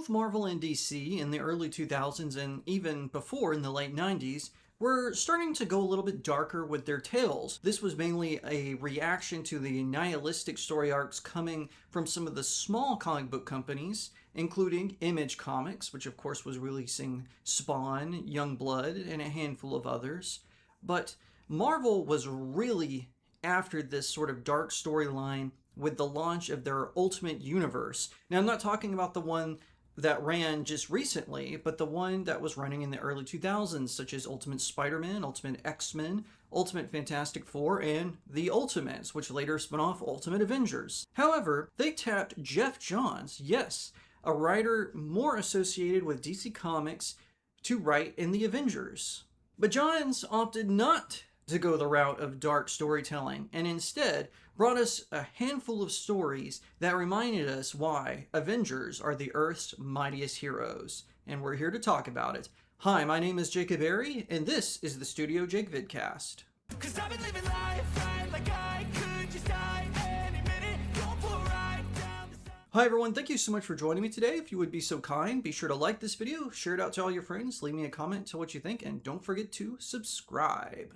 both Marvel and DC in the early 2000s and even before in the late 90s were starting to go a little bit darker with their tales. This was mainly a reaction to the nihilistic story arcs coming from some of the small comic book companies, including Image Comics, which of course was releasing Spawn, Youngblood, and a handful of others. But Marvel was really after this sort of dark storyline with the launch of their Ultimate Universe. Now, I'm not talking about the one that ran just recently, but the one that was running in the early 2000s, such as Ultimate Spider-Man, Ultimate X-Men, Ultimate Fantastic Four, and The Ultimates, which later spun off Ultimate Avengers. However, they tapped Geoff Johns, yes, a writer more associated with DC Comics, to write in The Avengers. But Johns opted not to go the route of dark storytelling, and instead brought us a handful of stories that reminded us why Avengers are the Earth's mightiest heroes. And we're here to talk about it. Hi, my name is Jacob Berry, and this is the StudioJake vidcast. Hi everyone, thank you so much for joining me today. If you would be so kind, be sure to like this video, share it out to all your friends, leave me a comment, tell what you think, and don't forget to subscribe.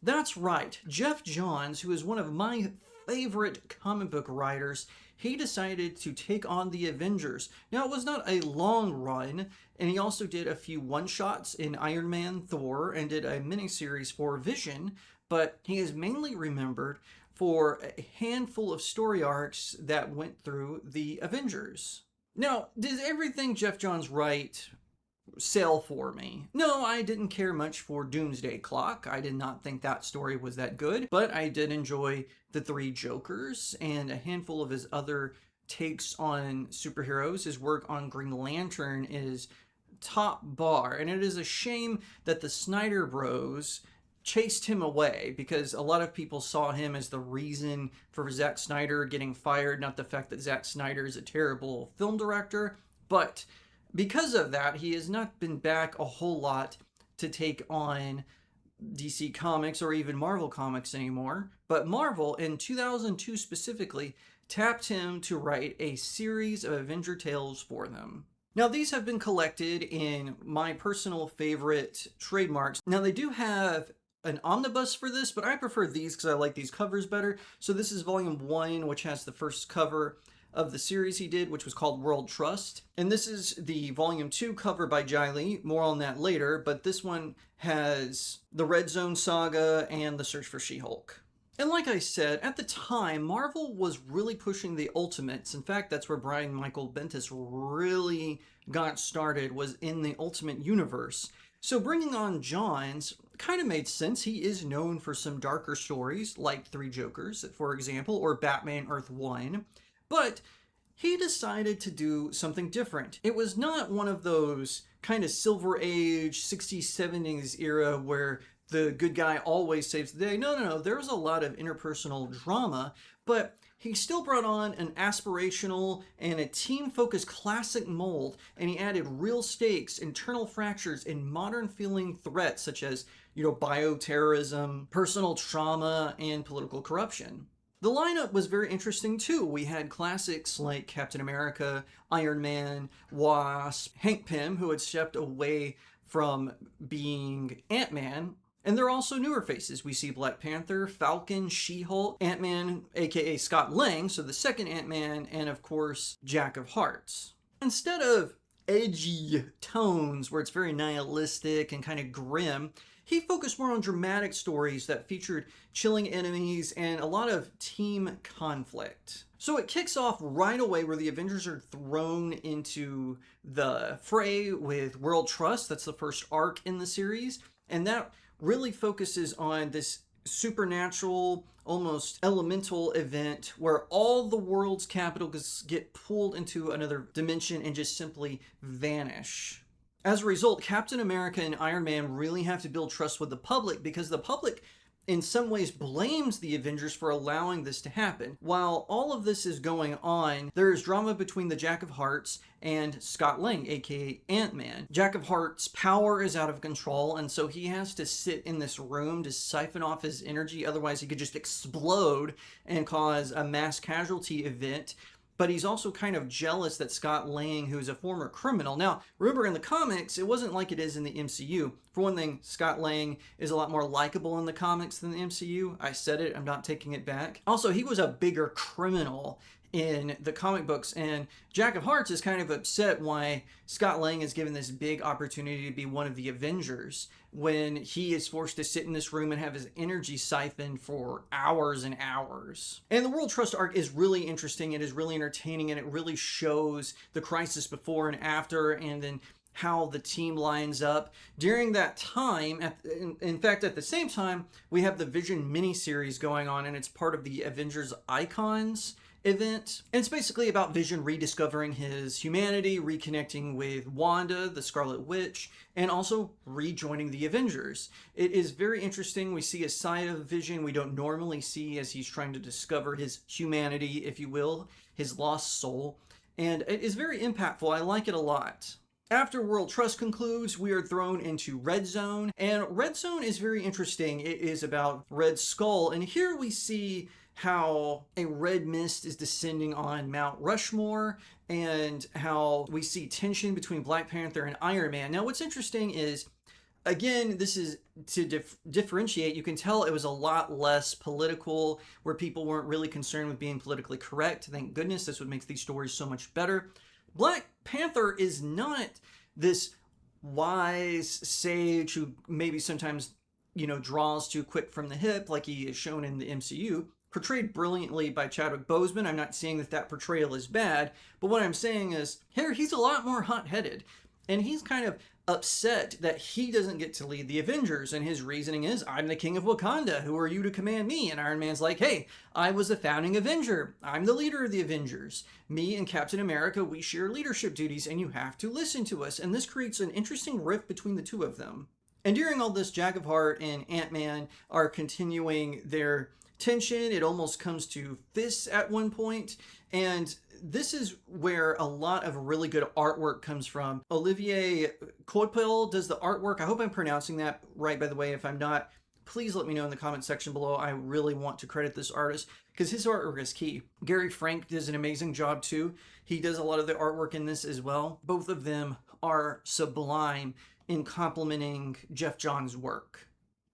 That's right, Geoff Johns, who is one of my favorite comic book writers, he decided to take on the Avengers. Now, it was not a long run, and he also did a few one-shots in Iron Man, Thor, and did a miniseries for Vision, but he is mainly remembered for a handful of story arcs that went through the Avengers. Now, did everything Geoff Johns write sell for me? No, I didn't care much for Doomsday Clock. I did not think that story was that good, but I did enjoy The Three Jokers and a handful of his other takes on superheroes. His work on Green Lantern is top bar, and it is a shame that the Snyder Bros chased him away, because a lot of people saw him as the reason for Zack Snyder getting fired, not the fact that Zack Snyder is a terrible film director, but because of that, he has not been back a whole lot to take on DC Comics or even Marvel Comics anymore. But Marvel, in 2002 specifically, tapped him to write a series of Avenger tales for them. Now, these have been collected in my personal favorite trademarks. Now, they do have an omnibus for this, but I prefer these because I like these covers better. So this is volume 1, which has the first cover of the series he did, which was called World Trust. And this is the volume 2 cover by Jai Lee. More on that later, but this one has the Red Zone saga and the Search for She-Hulk. And like I said, at the time, Marvel was really pushing the Ultimates. In fact, that's where Brian Michael Bendis really got started, was in the Ultimate Universe. So bringing on Johns kind of made sense. He is known for some darker stories, like Three Jokers, for example, or Batman Earth 1. But he decided to do something different. It was not one of those kind of Silver Age, 60s, 70s era where the good guy always saves the day. No. There was a lot of interpersonal drama, but he still brought on an aspirational and a team-focused classic mold, and he added real stakes, internal fractures, and modern-feeling threats such as, bioterrorism, personal trauma, and political corruption. The lineup was very interesting too. We had classics like Captain America, Iron Man, Wasp, Hank Pym, who had stepped away from being Ant-Man. And there are also newer faces. We see Black Panther, Falcon, She-Hulk, Ant-Man, aka Scott Lang, so the second Ant-Man, and of course, Jack of Hearts. Instead of edgy tones where it's very nihilistic and kind of grim, he focused more on dramatic stories that featured chilling enemies and a lot of team conflict. So it kicks off right away where the Avengers are thrown into the fray with World Trust. That's the first arc in the series. And that really focuses on this supernatural, almost elemental event where all the world's capitals get pulled into another dimension and just simply vanish. As a result, Captain America and Iron Man really have to build trust with the public, because the public in some ways blames the Avengers for allowing this to happen. While all of this is going on, there is drama between the Jack of Hearts and Scott Lang, aka Ant-Man. Jack of Hearts' power is out of control, and so he has to sit in this room to siphon off his energy, otherwise he could just explode and cause a mass casualty event. but he's also kind of jealous that Scott Lang, who's a former criminal. Now, remember in the comics, it wasn't like it is in the MCU. For one thing, Scott Lang is a lot more likable in the comics than the MCU. I said it, I'm not taking it back. Also, he was a bigger criminal in the comic books, and Jack of Hearts is kind of upset why Scott Lang is given this big opportunity to be one of the Avengers when he is forced to sit in this room and have his energy siphoned for hours and hours. And the World Trust arc is really interesting, it is really entertaining, and it really shows the crisis before and after, and then how the team lines up during that time. In fact, at the same time, we have the Vision miniseries going on, and it's part of the Avengers Icons event. And it's basically about Vision rediscovering his humanity, reconnecting with Wanda, the Scarlet Witch, and also rejoining the Avengers. It is very interesting. We see a side of Vision we don't normally see as he's trying to discover his humanity, if you will, his lost soul. And it is very impactful. I like it a lot. After World Trust concludes, we are thrown into Red Zone, and Red Zone is very interesting. It is about Red Skull, and here we see how a red mist is descending on Mount Rushmore, and how we see tension between Black Panther and Iron Man. Now, what's interesting is, again, this is to differentiate. You can tell it was a lot less political, where people weren't really concerned with being politically correct. Thank goodness. That's what makes these stories so much better. Black Panther is not this wise sage who maybe sometimes, draws too quick from the hip like he is shown in the MCU. Portrayed brilliantly by Chadwick Boseman. I'm not saying that portrayal is bad, but what I'm saying is here he's a lot more hot-headed, and he's kind of upset that he doesn't get to lead the Avengers, and his reasoning is, I'm the king of Wakanda, who are you to command me? And Iron Man's like, hey, I was the founding Avenger, I'm the leader of the Avengers, me and Captain America, we share leadership duties, and you have to listen to us. And this creates an interesting rift between the two of them. And during all this, Jack of Heart and Ant-Man are continuing their tension. It almost comes to fists at one point, and this is where a lot of really good artwork comes from. Olivier Coipel does the artwork. I hope I'm pronouncing that right, by the way. If I'm not, please let me know in the comment section below. I really want to credit this artist because his artwork is key. Gary Frank does an amazing job too. He does a lot of the artwork in this as well. Both of them are sublime in complementing Geoff Johns' work.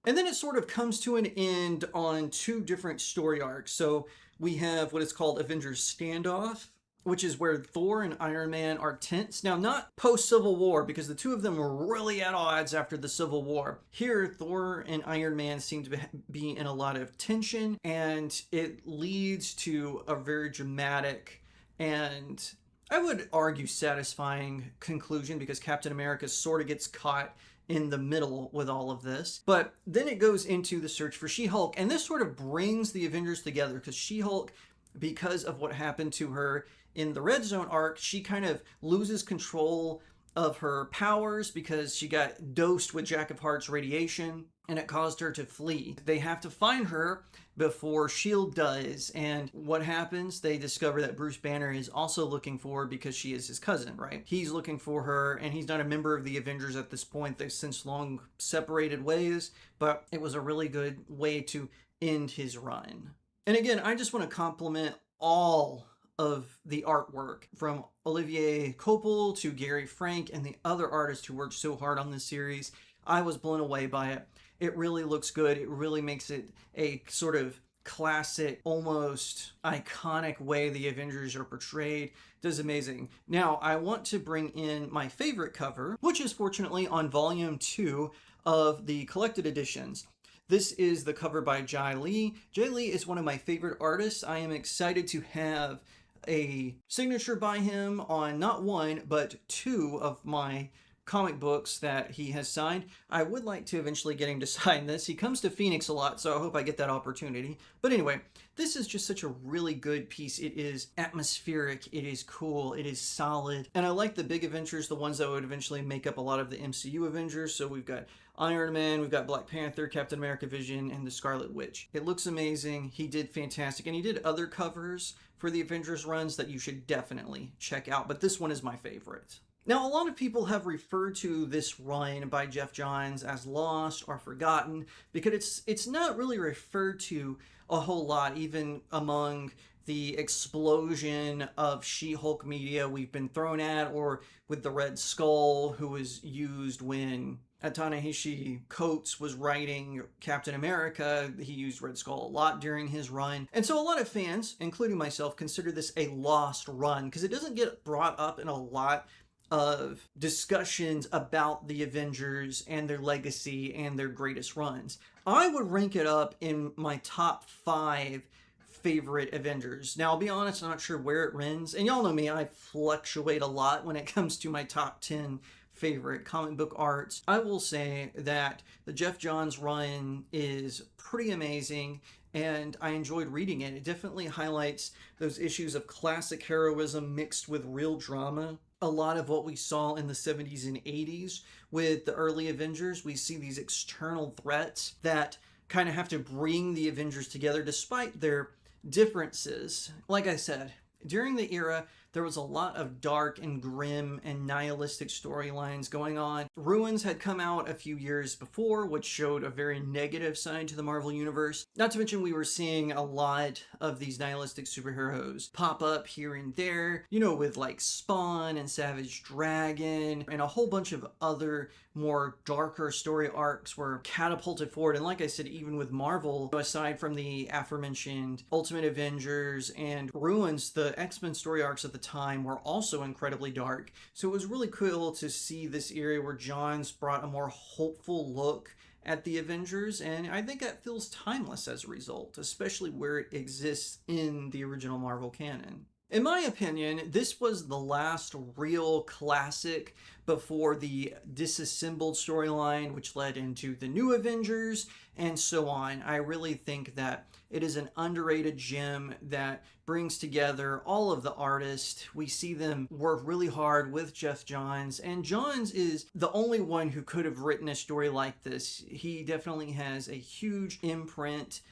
And then it sort of comes to an end on two different story arcs. So we have what is called Avengers Standoff, which is where Thor and Iron Man are tense. Now, not post-Civil War, because the two of them were really at odds after the Civil War. Here, Thor and Iron Man seem to be in a lot of tension, and it leads to a very dramatic and, I would argue, satisfying conclusion, because Captain America sort of gets caught in the middle with all of this. But then it goes into the search for She-Hulk, and this sort of brings the Avengers together, because She-Hulk, because of what happened to her in the Red Zone arc, she kind of loses control of her powers because she got dosed with Jack of Hearts radiation, and it caused her to flee. They have to find her before S.H.I.E.L.D. does, and what happens? They discover that Bruce Banner is also looking for her because she is his cousin, right? He's looking for her, and he's not a member of the Avengers at this point. They've since long separated ways, but it was a really good way to end his run. And again, I just want to compliment all of the artwork, from Olivier Coipel to Gary Frank and the other artists who worked so hard on this series. I was blown away by it. It really looks good. It really makes it a sort of classic, almost iconic way the Avengers are portrayed. It does amazing. Now, I want to bring in my favorite cover, which is fortunately on volume 2 of the collected editions. This is the cover by Jai Lee. Jai Lee is one of my favorite artists. I am excited to have a signature by him on not one, but 2 of my comic books that he has signed. I would like to eventually get him to sign this. He comes to Phoenix a lot, so I hope I get that opportunity. But anyway, this is just such a really good piece. It is atmospheric, it is cool, it is solid. And I like the big Avengers, the ones that would eventually make up a lot of the MCU Avengers. So we've got Iron Man, we've got Black Panther, Captain America, Vision, and the Scarlet Witch. It looks amazing. He did fantastic. And he did other covers for the Avengers runs that you should definitely check out. But this one is my favorite. Now, a lot of people have referred to this run by Geoff Johns as lost or forgotten because it's not really referred to a whole lot, even among the explosion of She-Hulk media we've been thrown at, or with the Red Skull, who was used when Ta-Nehisi Coates was writing Captain America. He used Red Skull a lot during his run. And so a lot of fans, including myself, consider this a lost run because it doesn't get brought up in a lot of discussions about the Avengers and their legacy and their greatest runs. I would rank it up in my top 5 favorite Avengers. Now, I'll be honest, I'm not sure where it ends. And y'all know me, I fluctuate a lot when it comes to my top 10 favorite comic book arts. I will say that the Geoff Johns run is pretty amazing, and I enjoyed reading it. It definitely highlights those issues of classic heroism mixed with real drama. A lot of what we saw in the 70s and 80s with the early Avengers, we see these external threats that kind of have to bring the Avengers together despite their differences. Like I said, during the era, there was a lot of dark and grim and nihilistic storylines going on. Ruins had come out a few years before, which showed a very negative side to the Marvel Universe. Not to mention we were seeing a lot of these nihilistic superheroes pop up here and there, you know, with like Spawn and Savage Dragon, and a whole bunch of other more darker story arcs were catapulted forward. And like I said, even with Marvel, aside from the aforementioned Ultimate Avengers and Ruins, the X-Men story arcs at the time were also incredibly dark. So it was really cool to see this era where Johns brought a more hopeful look at the Avengers, and I think that feels timeless as a result, especially where it exists in the original Marvel canon. In my opinion, this was the last real classic before the disassembled storyline, which led into the new Avengers and so on. I really think that it is an underrated gem that brings together all of the artists. We see them work really hard with Geoff Johns, and Johns is the only one who could have written a story like this. He definitely has a huge imprint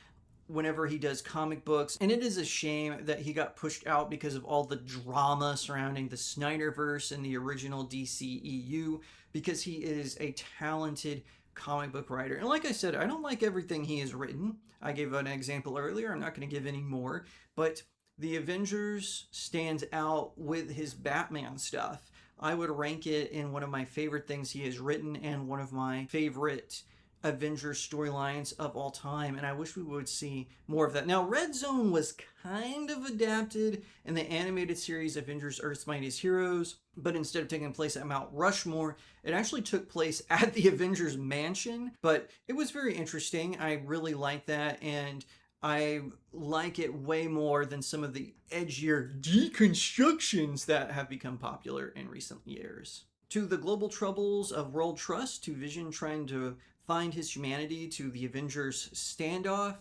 whenever he does comic books, and it is a shame that he got pushed out because of all the drama surrounding the Snyderverse and the original DCEU, because he is a talented comic book writer. And like I said, I don't like everything he has written. I gave an example earlier, I'm not going to give any more, but the Avengers stands out with his Batman stuff. I would rank it in one of my favorite things he has written and one of my favorite Avengers storylines of all time, and I wish we would see more of that. Now, Red Zone was kind of adapted in the animated series Avengers Earth's Mightiest Heroes, but instead of taking place at Mount Rushmore, it actually took place at the Avengers Mansion, but it was very interesting. I really like that, and I like it way more than some of the edgier deconstructions that have become popular in recent years. To the global troubles of world trust, to Vision trying to find his humanity, to the Avengers standoff,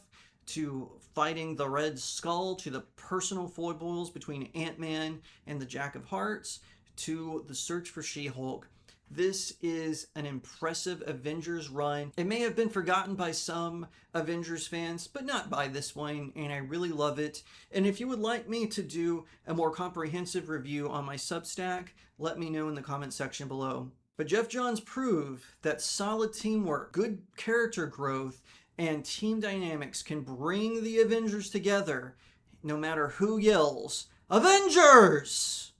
to fighting the Red Skull, to the personal foibles between Ant-Man and the Jack of Hearts, to the search for She-Hulk. This is an impressive Avengers run. It may have been forgotten by some Avengers fans, but not by this one, and I really love it. And if you would like me to do a more comprehensive review on my Substack, let me know in the comment section below. But Geoff Johns proved that solid teamwork, good character growth, and team dynamics can bring the Avengers together, no matter who yells, "Avengers!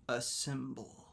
Assemble!"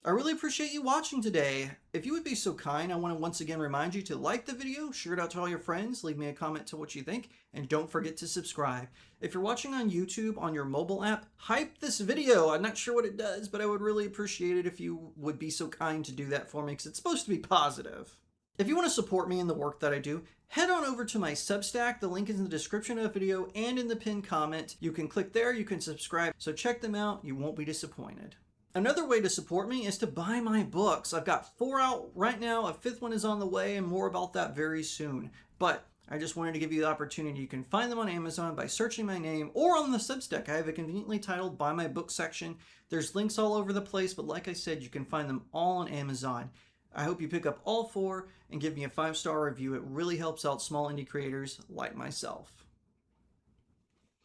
I really appreciate you watching today. If you would be so kind, I want to once again remind you to like the video, share it out to all your friends, leave me a comment to what you think, and don't forget to subscribe. If you're watching on YouTube on your mobile app, hype this video. I'm not sure what it does, but I would really appreciate it if you would be so kind to do that for me, because it's supposed to be positive. If you want to support me in the work that I do, head on over to my Substack. The link is in the description of the video and in the pinned comment. You can click there, you can subscribe, so check them out. You won't be disappointed. Another way to support me is to buy my books. I've got 4 out right now, a 5th one is on the way, and more about that very soon. But I just wanted to give you the opportunity. You can find them on Amazon by searching my name, or on the Substack. I have it conveniently titled Buy My Book section. There's links all over the place, but like I said, you can find them all on Amazon. I hope you pick up all 4 and give me a 5-star review. It really helps out small indie creators like myself.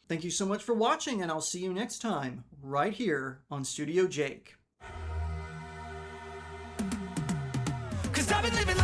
Thank you so much for watching, and I'll see you next time, right here on StudioJake. 'Cause I've been living